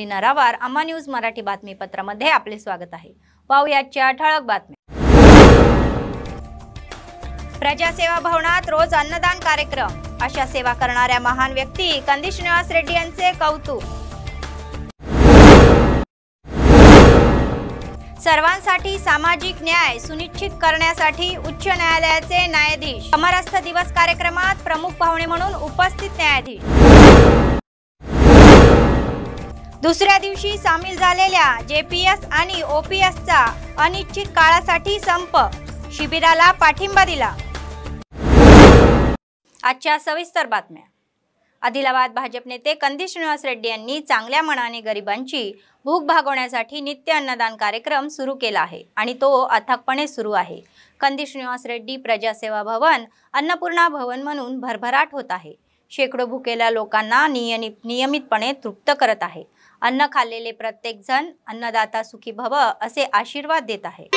नरावार अम्मा news Marathi बातमीपत्रामध्ये आपले स्वागत आहे। पाहुयाच्या ठळक बातम्या। प्रजासेवा भवनात रोज अन्नदान कार्यक्रम, अशा सेवा करणाऱ्या महान व्यक्ती कंदी श्रीनिवास रेड्डी यांचे कौतुक। सर्वांसाठी सामाजिक न्याय सुनिश्चित करण्यासाठी उच्च न्यायालयाचे न्यायाधीश, समरस्थ दिवस कार्यक्रमात प्रमुख पाहुणे म्हणून उपस्थित न्यायाधीश। दुसऱ्या दिवशी सामील झालेल्या जेपीएस आणि ओपीएसचा अनिश्चित काळासाठी संप, शिबिराला पाठिंबा दिला। आजच्या सविस्तर बातम्या। आदिलाबाद भाजप नेते कंदी श्रीनिवास रेड्डी यांनी चांगल्या मनाने गरिबांची भूक भागवण्यासाठी नित्य अन्नदान कार्यक्रम सुरू केला आहे आणि तो अथकपणे सुरू आहे। कंदी श्रीनिवास रेड्डी प्रजासेवा भवन अन्नपूर्णा भवन म्हणून भरभराट होत आहे। शेकडो भुकेल्या लोकांना नियमितपणे तृप्त करत आहे। अन्न खाल्लेले प्रत्येक जण अन्नदाता सुखी भव असे आशीर्वाद देत आहे।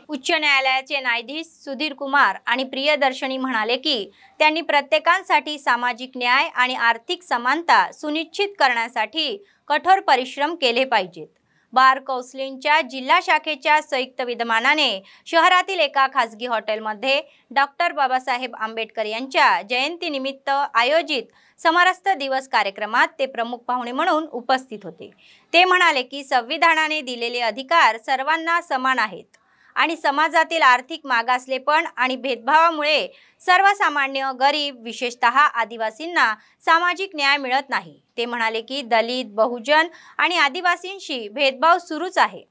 उच्च न्यायालयाचे न्यायाधीश सुधीर कुमार आणि प्रियदर्शनी म्हणाले की त्यांनी प्रत्येकांसाठी सामाजिक न्याय आणि आर्थिक समानता सुनिश्चित करण्यासाठी कठोर परिश्रम केले पाहिजेत। बार कौन्सिलच्या जिल्हा शाखेच्या संयुक्त विद्यमानाने शहरातील एका खासगी हॉटेलमध्ये डॉक्टर बाबासाहेब आंबेडकर यांच्या जयंतीनिमित्त आयोजित समरस्थ दिवस कार्यक्रमात ते प्रमुख पाहुणे म्हणून उपस्थित होते। ते म्हणाले की संविधानाने दिलेले अधिकार सर्वांना समान आहेत आणि समाजातील आर्थिक मागासलेपण आणि भेदभावामुळे सर्वसामान्य गरीब विशेषतः आदिवासींना सामाजिक न्याय मिळत नाही। ते म्हणाले की दलित बहुजन आणि आदिवासींशी भेदभाव सुरूच आहे।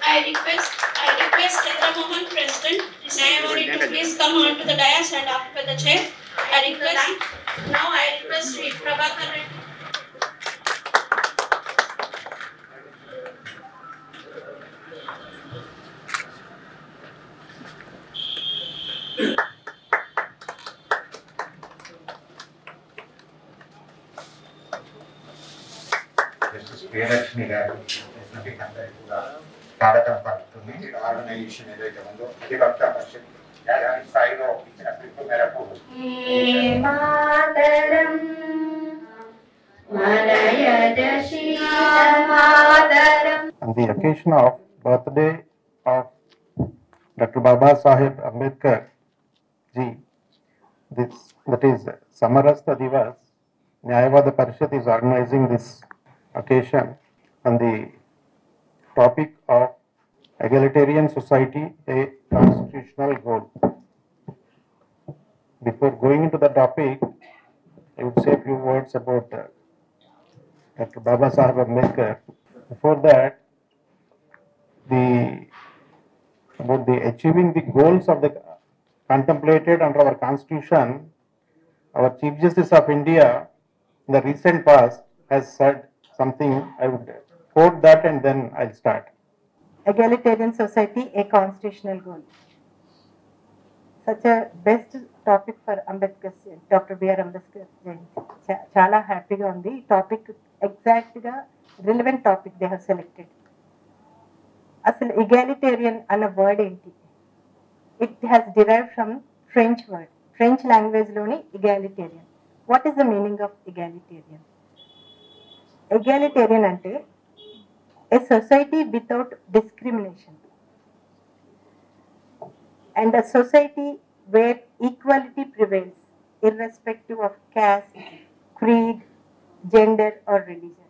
I request Chandramohan, President, Nayamani to please come on to the dais and after the chair. I request Sri Prabhakar Reddy. Priyadarshini గారు స్వాగతం పలుకుతుంది। ఆర్గనైజేషన్ ఏదైతే ఉందో అధివక్త పరిషత్ స్థాయిలో ఇచ్చిన పిలుపు మేరకు on the occasion of birthday of Dr. Baba Saheb Ambedkar ji, that is Samarastha Divas, Nyayavada Parishad is organizing this occasion on the topic of egalitarian society, a constitutional goal. before going into the topic, I would say a few words about Dr. Baba Saheb Ambedkar. Before that, about the achieving the goals of the contemplated under our Constitution, our Chief Justice of India in the recent past has said something. I would quote that and then I'll start. Egalitarian society, a constitutional goal. Such a best topic for Ambedkar, Dr. B.R. Ambedkar. Chala happy on the topic, exact relevant topic they have selected. Asal egalitarian ana word enti. It has derived from French word. French language loni egalitarian. What is the meaning of egalitarian? Egalitarian ante a society without discrimination, and a society where equality prevails irrespective of caste, creed, gender or religion.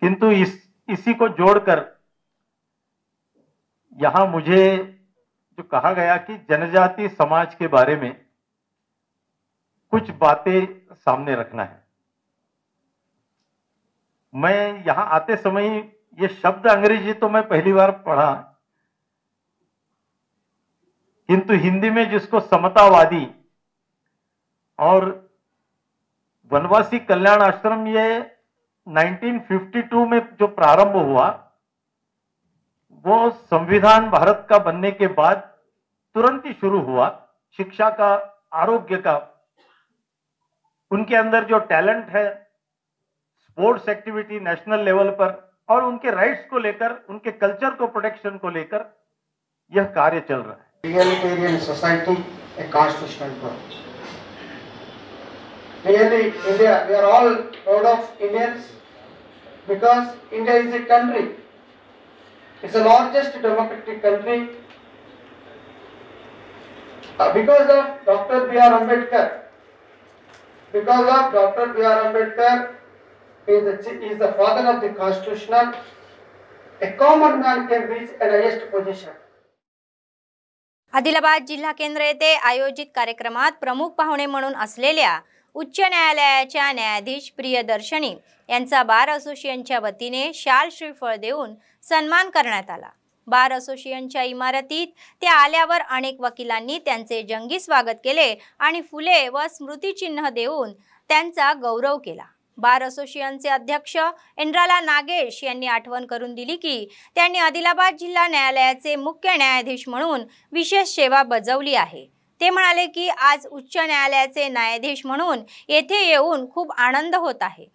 किंतु इसी को जोड़कर यहाँ मुझे जो कहा गया कि जनजाति समाज के बारे में कुछ बातें सामने रखना है। मैं यहाँ आते समय ये शब्द अंग्रेजी तो मैं पहली बार पढ़ा, किंतु हिंदी में जिसको समतावादी और वनवासी कल्याण आश्रम ये 1952 में जो प्रारंभ हुआ वो संविधान भारत का बनने के बाद तुरंत ही शुरू हुआ। शिक्षा का, आरोग्य का, उनके अंदर जो टैलेंट है, स्पोर्ट्स एक्टिविटी नेशनल लेवल पर और उनके राइट्स को लेकर, उनके कल्चर को प्रोटेक्शन को लेकर यह कार्य चल रहा है। Egalitarian society, a constitutional goal. Really, India, we are all proud of Indians because India is a country. It's the largest democratic country. Because of Dr. B.R. Ambedkar. Because of Dr. B.R. Ambedkar, he is the father of the constitutional. A common man can reach the highest position. Adilabad जिल्हा केंद्र येथे आयोजित कार्यक्रमात प्रमुख पाहुणे म्हणून असलेल्या उच्च न्यायालयाच्या न्यायाधीश प्रियदर्शनी यांचा बार असोसिएशनच्या वतीने शाल श्रीफळ देऊन सन्मान करण्यात आला। बार असोसिएशनच्या इमारतीत ते आल्यावर अनेक वकिलांनी त्यांचे जंगी स्वागत केले आणि फुले व स्मृतिचिन्ह देऊन त्यांचा गौरव केला। बार असोसिएशनचे अध्यक्ष एंड्राला नागेश यांनी आठवण करून दिली की त्यांनी आदिलाबाद जिल्हा न्यायालयाचे मुख्य न्यायाधीश म्हणून विशेष सेवा बजावली आहे। ते म्हणाले की आज उच्च न्यायालयाचे न्यायाधीश म्हणून येथे येऊन खूप आनंद होत आहे।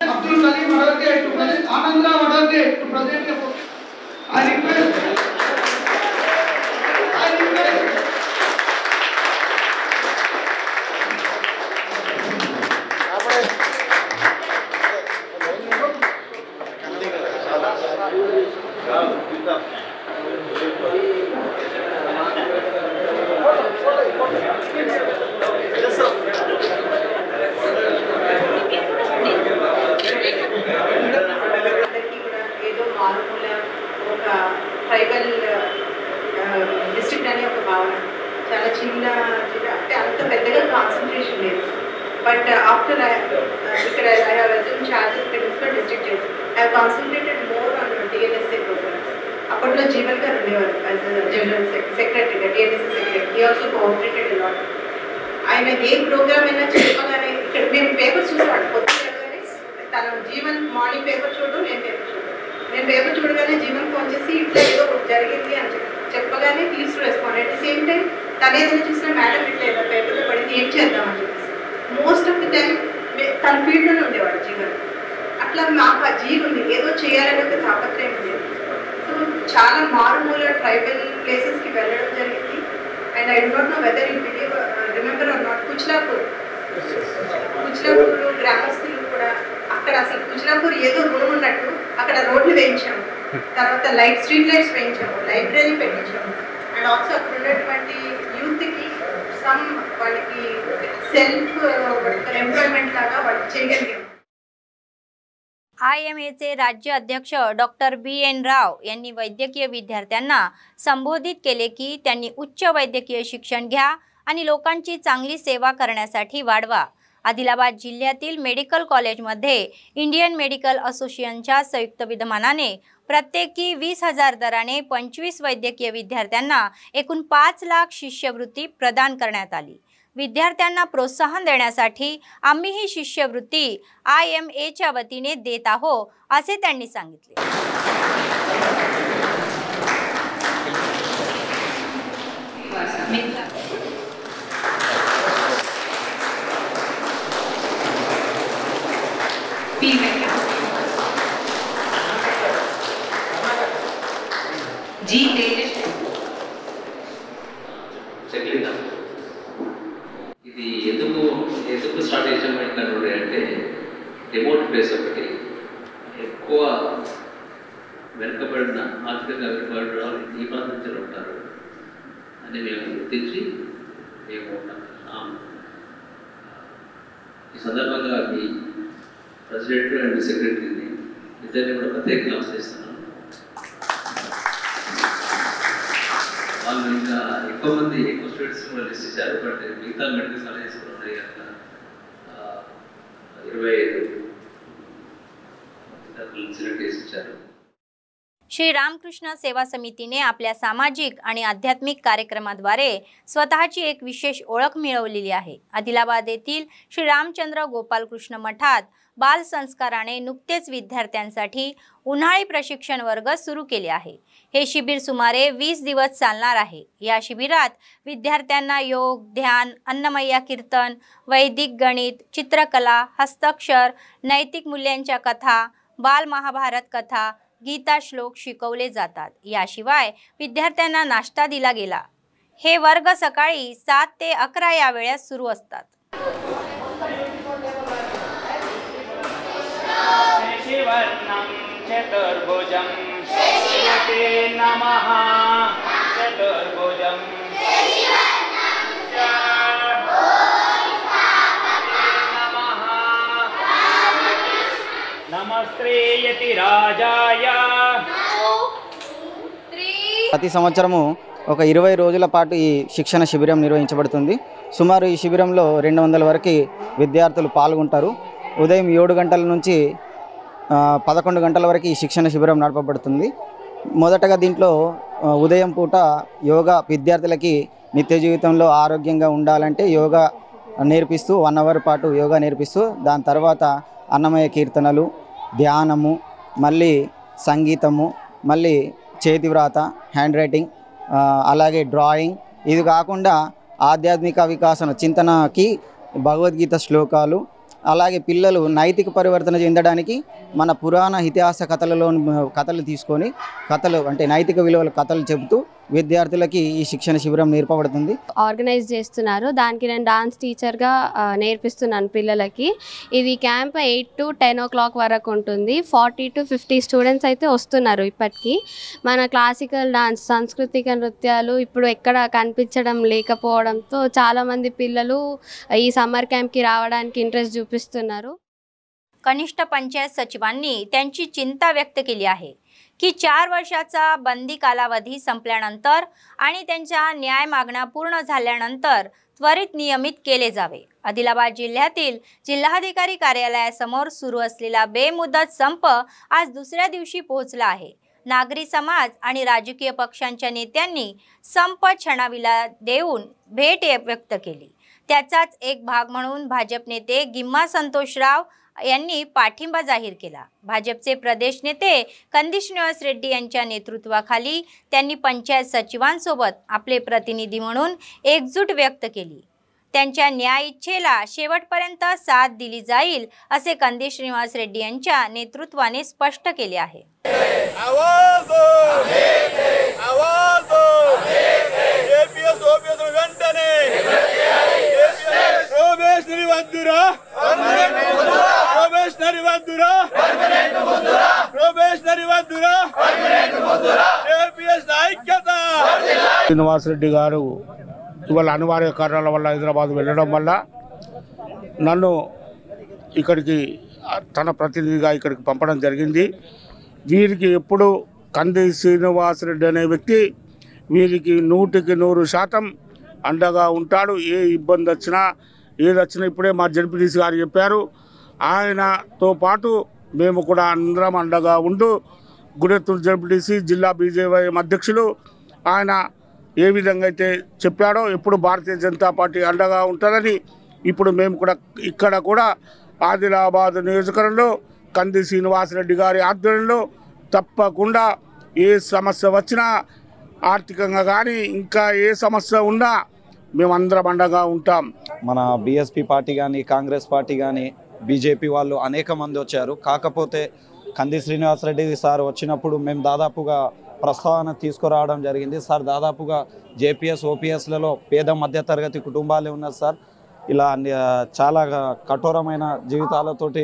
ట్రైబల్ డిస్ట్రిక్ట్ అనే ఒక భావన, చాలా చిన్న అంటే అంత పెద్దగా కాన్సన్ట్రేషన్ లేదు. బట్ ఆఫ్టర్ ఇక్కడ I have assume charges principal district judge, I have concentrated more on DNSA programs. అప్పట్లో జీవన్ గారు ఉండేవారు యాజ్ జనరల్ సెక్రటరీగా, DNSA secretary. He also cooperated lot. ఆయన ఏ ప్రోగ్రామ్ అయినా చెప్పగానే ఇక్కడ మేము పేపర్ చూసేవాడు పొద్దున తన జీవన్ మార్నింగ్ పేపర్ చూడడం, నేను పేపర్ చూడడం. నేను పేపర్ చూడగానే జీవన్ ఫోన్ చేసి ఇట్లా ఏదో జరిగింది అని చెప్పగానే please to respond. At the same time తను ఏదైనా చూసినా మేడం ఇట్లా ఏదో పేపర్లో పడింది ఏం చేద్దామని చెప్పేసి మోస్ట్ ఆఫ్ ది టైం తన ఫీల్డ్లోనే ఉండేవాడు జీవన్. అట్లా మాకు ఆ జీవి ఉంది, ఏదో చేయాలని ఒక తాపత్రయం ఉండేది. సో చాలా మారుమూల ట్రైబల్ ప్లేసెస్కి వెళ్ళడం జరిగింది. And I do not know whether you believe remember or not, Kuchlapur గ్రామస్తులు కూడా అక్కడ అసలు కుచ్లాపూర్ ఏదో గుణం ఉన్నట్టు అక్కడ రోడ్లు వేయించాము, తర్వాత స్ట్రీట్ లైట్స్ వేయించాము, లైబ్రరీ పెట్టించాము. అండ్ ఆల్సో అక్కడ ఉన్నటువంటి యూత్కి సమ్ వాళ్ళకి సెల్ఫ్ ఎంప్లాయ్మెంట్ లాగా వాళ్ళు చేయగలిగాము. IMAचे राज्य अध्यक्ष डॉक्टर BN राव यांनी वैद्यकीय विद्यार्थ्यांना संबोधित केले की त्यांनी उच्च वैद्यकीय शिक्षण घ्या आणि लोकांची चांगली सेवा करण्यासाठी वाढवा. आदिलाबाद जिल्ह्यातील मेडिकल कॉलेजमध्ये इंडियन मेडिकल असोसिएशनच्या संयुक्त विद्यमानाने प्रत्येकी 20,000 दराने 25 वैद्यकीय विद्यार्थ्यांना एकूण 5 लाख शिष्यवृत्ती प्रदान करण्यात आली. विद्यार्थ्यांना प्रोत्साहन देण्यासाठी आम्ही ही शिष्यवृत्ती IMAच्या वतीने देत आहोत असे त्यांनी सांगितले. ఇది ఎందుకు స్టార్ట్ చేసాము అంటే రిమోట్ ప్లేస్ ఒకటి ఎక్కువ వెనుకబడిన ఆర్థికంగా వెనుకబడిన వాళ్ళు ఈ ప్రాంతంలో ఉంటారు అని మేము గుర్తించి మేము ఈ సందర్భంగా మీ ప్రెసిడెంట్ అండ్ సెక్రటరీని ఇద్దరిని కూడా ప్రత్యేకంగా ఆశ్రయిస్తున్నాను. వాళ్ళు ఇంకా ఎక్కువ స్టూడెంట్స్ కూడా లిస్ట్ ఇచ్చారు. బట్ మిగతా మెడికల్ కాలేజెస్ కూడా ఉన్నాయి కనుక 25 విద్యార్థులను సెలెక్ట్ చేసి ఇచ్చారు. श्री रामकृष्ण सेवा समितीने आपल्या सामाजिक आणि आध्यात्मिक कार्यक्रमाद्वारे स्वतःची एक विशेष ओळख मिळवलेली आहे. आदिलाबाद येथील श्री रामचंद्र गोपालकृष्ण मठात बाल संस्काराने नुकतेच विद्यार्थ्यांसाठी उन्हाळी प्रशिक्षण वर्ग सुरू केले आहे. हे शिबिर सुमारे 20 दिवस चालणार आहे. या शिबिरात विद्यार्थ्यांना योग, ध्यान, अन्नमय्या कीर्तन, वैदिक गणित, चित्रकला, हस्ताक्षर, नैतिक मूल्यांच्या कथा, बाल महाभारत कथा, गीता श्लोक शिकवले जातात. याशिवाय विद्यार्थ्यांना नाश्ता दिला गेला. हे वर्ग सकाळी 7 ते 11 या वेळेत सुरू असतात. चतुर्भुजं श्रीमते नमः चतुर्भुजं नमस्ते यतिराजाय. ప్రతి సంవత్సరము ఒక 20 రోజుల పాటు ఈ శిక్షణ శిబిరం నిర్వహించబడుతుంది. సుమారు ఈ శిబిరంలో 200 వరకు విద్యార్థులు పాల్గొంటారు. ఉదయం 7 గంటల నుంచి 11 గంటల వరకు ఈ శిక్షణ శిబిరం నడపబడుతుంది. మొదటగా దీంట్లో ఉదయం పూట యోగా విద్యార్థులకి నిత్య జీవితంలో ఆరోగ్యంగా ఉండాలంటే యోగా నేర్పిస్తూ 1 అవర్ పాటు యోగా నేర్పిస్తూ దాని తర్వాత అన్నమయ కీర్తనలు, ధ్యానము, మళ్ళీ సంగీతము, మళ్ళీ చేతివ్రాత, హ్యాండ్ రైటింగ్, అలాగే డ్రాయింగ్, ఇది కాకుండా ఆధ్యాత్మిక వికాసన చింతనకి భగవద్గీత శ్లోకాలు, అలాగే పిల్లలు నైతిక పరివర్తన చెందడానికి మన పురాణ ఇతిహాస కథలు తీసుకొని కథలు అంటే నైతిక విలువల కథలు చెబుతూ విద్యార్థులకి ఈ శిక్షణ శిబిరం నేర్పబడుతుంది. ఆర్గనైజ్ చేస్తున్నారు. దానికి నేను డాన్స్ టీచర్గా నేర్పిస్తున్నాను పిల్లలకి. ఇది క్యాంప్ 8 to 10 o'clock వరకు ఉంటుంది. 40 to 50 స్టూడెంట్స్ అయితే వస్తున్నారు. ఇప్పటికీ మన క్లాసికల్ డాన్స్, సాంస్కృతిక నృత్యాలు ఇప్పుడు ఎక్కడ కనిపించడం లేకపోవడంతో చాలామంది పిల్లలు ఈ సమ్మర్ క్యాంప్కి రావడానికి ఇంట్రెస్ట్ చూపిస్తున్నారు. कनिष्ठ पंचायत सचिवांनी त्यांची चिंता व्यक्त केली आहे की 4 वर्षाचा बंदी कालावधी संपल्यानंतर आणि त्यांच्या न्याय मागण्या पूर्ण झाल्यानंतर त्वरित नियमित केले जावे. आदिलाबाद जिल्ह्यातील जिल्हाधिकारी कार्यालयासमोर सुरू असलेला बेमुदत संप आज दुसऱ्या दिवशी पोहोचला आहे. नागरी समाज आणि राजकीय पक्षांच्या नेत्यांनी संप छाननीला देऊन भेट व्यक्त केली. त्याचाच एक भाग म्हणून भाजप नेते गिम्मा संतोषराव यांनी पाठिंबा जाहीर केला. भाजपचे प्रदेश नेते कंदी श्रीनिवास रेड्डी यांच्या नेतृत्वाखाली त्यांनी पंचायत सचिवांसोबत आपले प्रतिनिधी म्हणून एकजूट व्यक्त केली. त्यांच्या न्याय इच्छेला शेवटपर्यंत साथ दिली जाईल असे कंदी श्रीनिवास रेड्डी यांच्या नेतृत्वाने स्पष्ट केले आहे. శ్రీనివాస్ రెడ్డి గారు ఇవాళ అనివార్య కారణాల వల్ల హైదరాబాద్ వెళ్ళడం వల్ల నన్ను ఇక్కడికి తన ప్రతినిధిగా ఇక్కడికి పంపడం జరిగింది. వీరికి ఎప్పుడు కంది శ్రీనివాస్ రెడ్డి అనే వ్యక్తి వీరికి 100% అండగా ఉంటాడు. ఏ ఇబ్బంది వచ్చినా ఏది వచ్చినా ఇప్పుడే మా జడ్పీటీసీ గారు చెప్పారు. ఆయనతో పాటు మేము కూడా అందరం అండగా ఉంటూ గుడెత్తూరు జడ్పీటీసీ జిల్లా బీజేపీ అధ్యక్షులు ఆయన ఏ విధంగా అయితే చెప్పాడో ఇప్పుడు భారతీయ జనతా పార్టీ అండగా ఉంటుందని ఇప్పుడు మేము కూడా ఇక్కడ కూడా ఆదిలాబాద్ నియోజకవర్గంలో కంది శ్రీనివాసరెడ్డి గారి ఆధ్వర్యంలో తప్పకుండా ఏ సమస్య వచ్చినా ఆర్థికంగా కానీ ఇంకా ఏ సమస్య ఉన్నా మేమందరం అండగా ఉంటాం. మన బీఎస్పీ పార్టీ కానీ కాంగ్రెస్ పార్టీ కానీ బీజేపీ వాళ్ళు అనేక మంది వచ్చారు. కాకపోతే కంది శ్రీనివాసరెడ్డి సార్ వచ్చినప్పుడు మేము దాదాపుగా ప్రస్తావన తీసుకురావడం జరిగింది. సార్ దాదాపుగా జేపీఎస్ ఓపీఎస్లలో పేద మధ్యతరగతి కుటుంబాలే ఉన్నారు సార్. ఇలా చాలా కఠోరమైన జీవితాలతోటి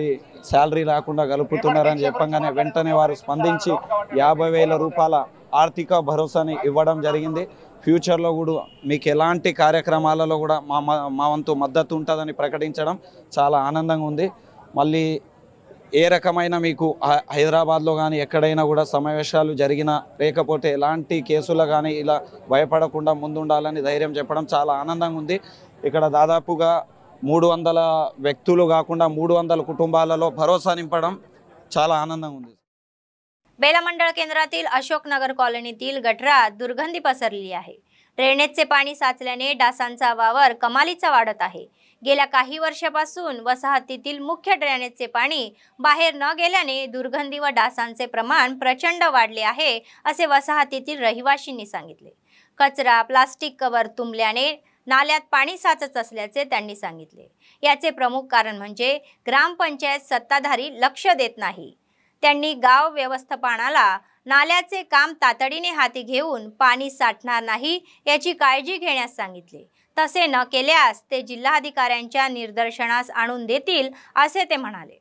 శాలరీ రాకుండా గలుపుతున్నారని చెప్పగానే వెంటనే వారు స్పందించి 50,000 రూపాయల ఆర్థిక భరోసాని ఇవ్వడం జరిగింది. ఫ్యూచర్లో కూడా మీకు ఎలాంటి కార్యక్రమాలలో కూడా మా వంతు మద్దతు ఉంటుందని ప్రకటించడం చాలా ఆనందంగా ఉంది. మళ్ళీ ఏ రకమైన మీకు హైదరాబాద్లో కానీ ఎక్కడైనా కూడా సమావేశాలు జరిగినా లేకపోతే ఎలాంటి కేసులు కానీ ఇలా భయపడకుండా ముందుండాలని ధైర్యం చెప్పడం చాలా आनंदంగా ఉంది. ఇక్కడ దాదాపుగా 300 వ్యక్తులు కాకుండా 300 कुटुंबाలలో భరోసా నింపడం చాలా आनंदంగా ఉంది. बेला मंडळ केंद्रातील अशोकनगर कॉलनीतील गटारात दुर्गंधी पसरली आहे. ड्रेनेजचे पाणी साचल्याने डासांचा वावर कमालीचा वाढत आहे. गेल्या काही वर्षापासून वसाहतीतील मुख्य ड्रेनेजचे पाणी बाहेर न गेल्याने दुर्गंधी व डासांचे प्रमाण प्रचंड वाढले आहे असे वसाहतीतील रहिवाशींनी सांगितले. कचरा प्लास्टिक कव्हर तुंबल्याने नाल्यात पाणी साचत असल्याचे त्यांनी सांगितले. याचे प्रमुख कारण म्हणजे ग्रामपंचायत सत्ताधारी लक्ष देत नाही. त्यांनी गाव व्यवस्थापनाला नाल्याचे काम तातडीने हाती घेऊन पाणी साठणार नाही याची काळजी घेण्यास सांगितले. तसे न केल्यास ते जिल्हाधिकाऱ्यांच्या निदर्शनास आणून देतील असे ते म्हणाले.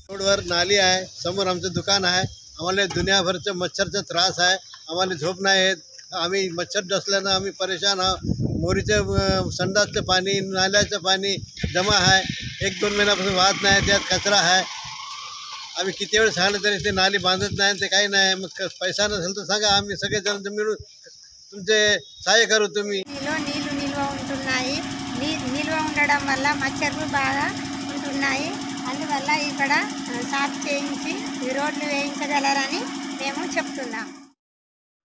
रोडवर नाली आहे, समोर आमचं दुकान आहे. आम्हाला दुनियाभरचं मच्छरचा त्रास आहे. आम्हाला झोप नाही येत. आम्ही मच्छर डसल्यानं आम्ही परेशान आहोत. मोरीचं संडासचं पाणी नाल्याचं पाणी जमा आहे. 1-2 महिन्यापासून वाहत नाही. त्यात कचरा आहे. आम्ही किती वेळ सांगितलं तरी ते नाली बांधत नाही. ते काही नाही. मग पैसा नसेल तर सांगा, आम्ही सगळेजण मिळून तुमचे सहाय्य करू. तुम्ही నిల్వ ఉంటున్నాయి. నిల్వ ఉండడం వల్ల మచ్చర్లు బాగా ఉంటున్నాయి. అందువల్ల ఇక్కడ సాఫ్ చేయించి రోడ్లు వేయించగలరని మేము చెప్తున్నాం.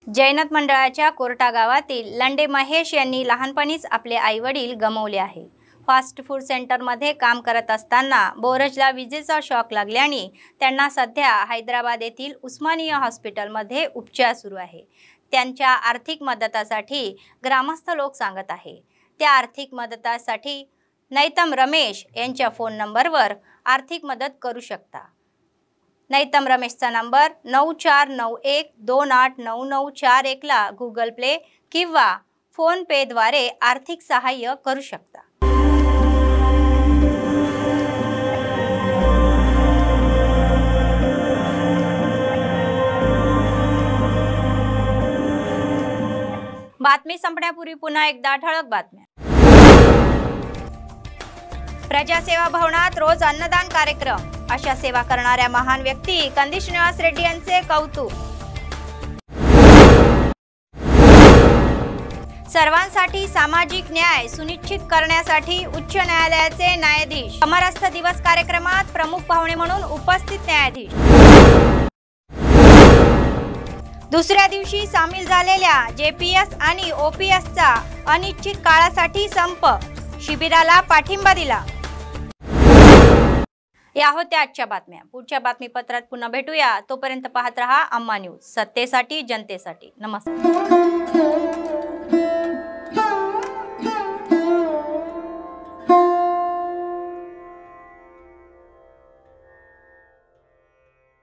जैनत मंडळाच्या कोर्टा गावातील लंडे महेश यांनी लहानपणीच आपले आईवडील गमावले आहे. फास्ट फूड सेंटरमध्ये काम करत असताना बोरजला विजेचा शॉक लागल्याने त्यांना सध्या हैदराबाद येथील उस्मानिया हॉस्पिटलमध्ये उपचार सुरू आहे. त्यांच्या आर्थिक मदतासाठी ग्रामस्थ लोक सांगत आहे. त्या आर्थिक मदतासाठी नैतम रमेश यांच्या फोन नंबरवर आर्थिक मदत करू शकता. नैतम रमेशचा नंबर 9491289941 ला गुगल पे किंवा फोन पे द्वारे आर्थिक सहाय्य करू शकता. बातमी संपण्यापूर्वी पुन्हा एकदा ठळक बातम्या. प्रजासेवा भवनात रोज अन्नदान कार्यक्रम. अशा सेवा करणाऱ्या महान व्यक्ती कंदी श्रीनिवासरेड्डी यांचे कौतुक. सर्वांसाठी सामाजिक न्याय सुनिश्चित करण्यासाठी उच्च न्यायालयाचे न्यायाधीश. समरस्थ दिवस कार्यक्रमात प्रमुख पाहुणे म्हणून उपस्थित न्यायाधीश. दुसऱ्या दिवशी सामील झालेल्या जेपीएस आणि ओपीएसचा अनिश्चित काळासाठी संप. शिबिराला पाठिंबा दिला. या होत्या आजच्या बातम्या. पुढच्या बातमीपत्रात पुन्हा भेटूया. तोपर्यंत पाहत रहा अम्मा न्यूज. सत्तेसाठी जनतेसाठी. नमस्कार.